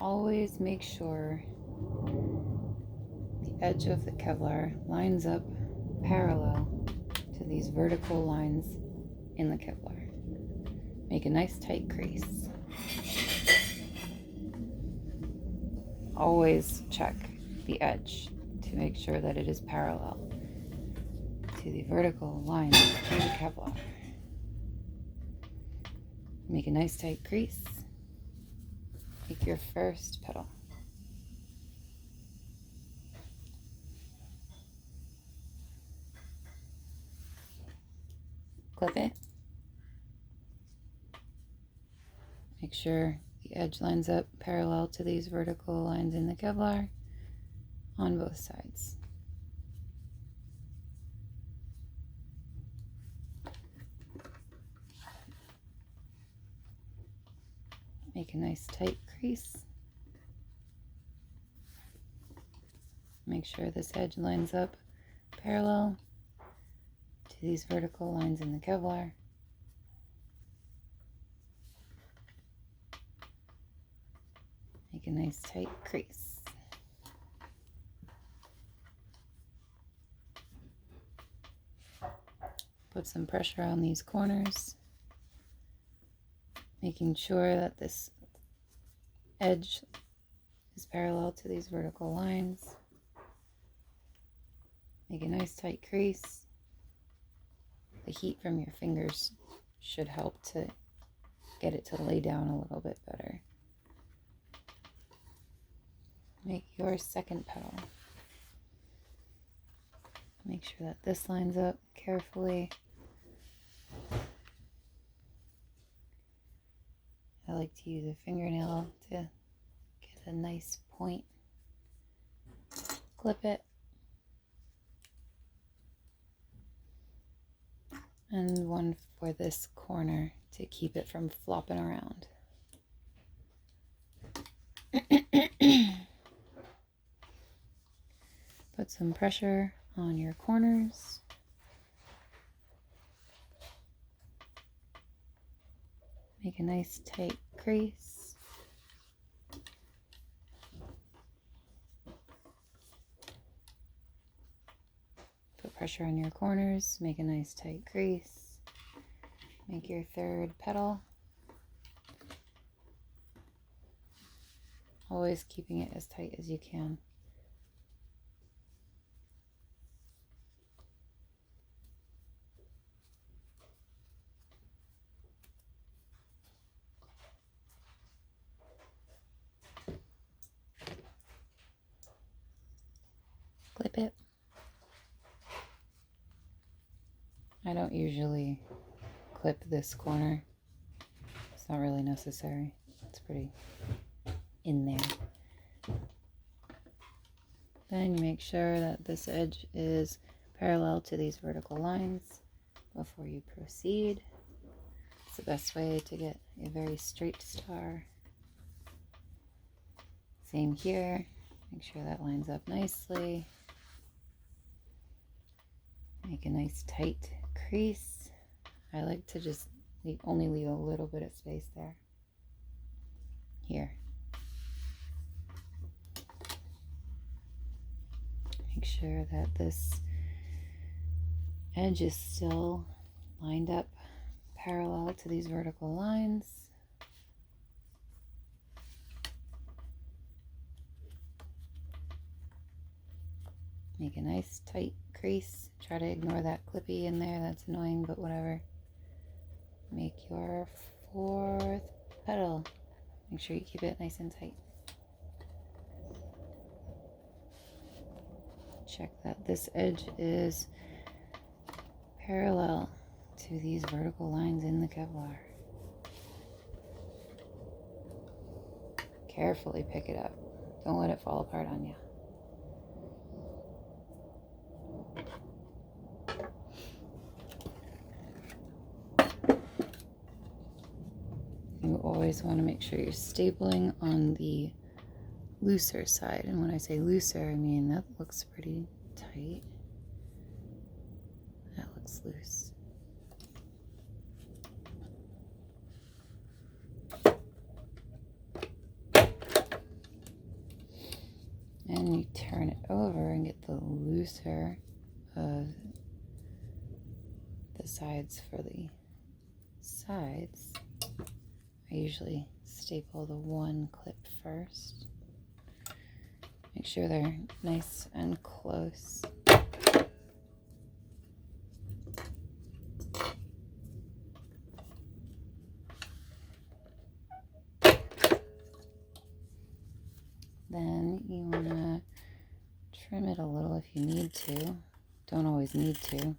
always make sure the edge of the Kevlar lines up parallel to these vertical lines in the Kevlar. Make a nice tight crease. Always check the edge to make sure that it is parallel to the vertical lines through the Kevlar. Make a nice tight crease. Make your first petal. Clip it. Make sure the edge lines up parallel to these vertical lines in the Kevlar on both sides. Make a nice tight crease. Make sure this edge lines up parallel to these vertical lines in the Kevlar. Make a nice tight crease. Put some pressure on these corners, making sure that this edge is parallel to these vertical lines. Make a nice tight crease. The heat from your fingers should help to get it to lay down a little bit better. Make your second petal. Make sure that this lines up carefully. I like to use a fingernail to get a nice point. Clip it. And one for this corner to keep it from flopping around. Put some pressure on your corners. Make a nice tight crease. Put pressure on your corners. Make a nice tight crease. Make your third petal. Always keeping it as tight as you can. Clip it. I don't usually clip this corner. It's not really necessary. It's pretty in there. Then you make sure that this edge is parallel to these vertical lines before you proceed. It's the best way to get a very straight star. Same here. Make sure that lines up nicely. Make a nice tight crease. I like to just only leave a little bit of space there. Here. Make sure that this edge is still lined up parallel to these vertical lines. Make a nice tight crease. Try to ignore that clippy in there. That's annoying, but whatever. Make your fourth petal. Make sure you keep it nice and tight. Check that this edge is parallel to these vertical lines in the Kevlar. Carefully pick it up. Don't let it fall apart on you. You always want to make sure you're stapling on the looser side. And when I say looser, I mean that looks pretty tight. That looks loose. over and get the looser of the sides for the sides, I usually staple the one clip first. Make sure they're nice and close. Then you want to trim it a little if you need to. Don't always need to.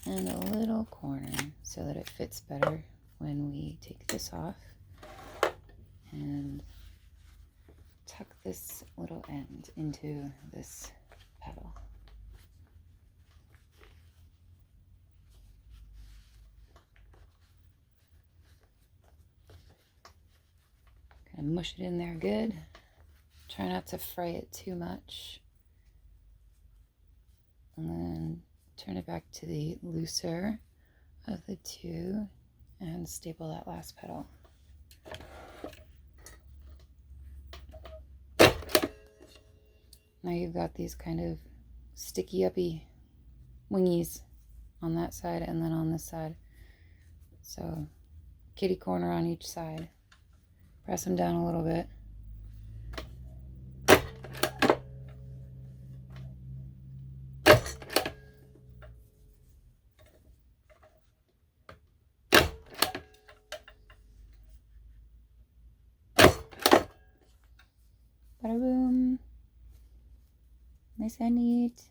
And a little corner so that it fits better when we take this off. And tuck this little end into this petal. Kind of mush it in there good. Try not to fray it too much. And then turn it back to the looser of the two and staple that last petal. Now you've got these kind of sticky uppy wingies on that side and then on this side. So kitty corner on each side. Press them down a little bit. Bada boom. Nice and neat.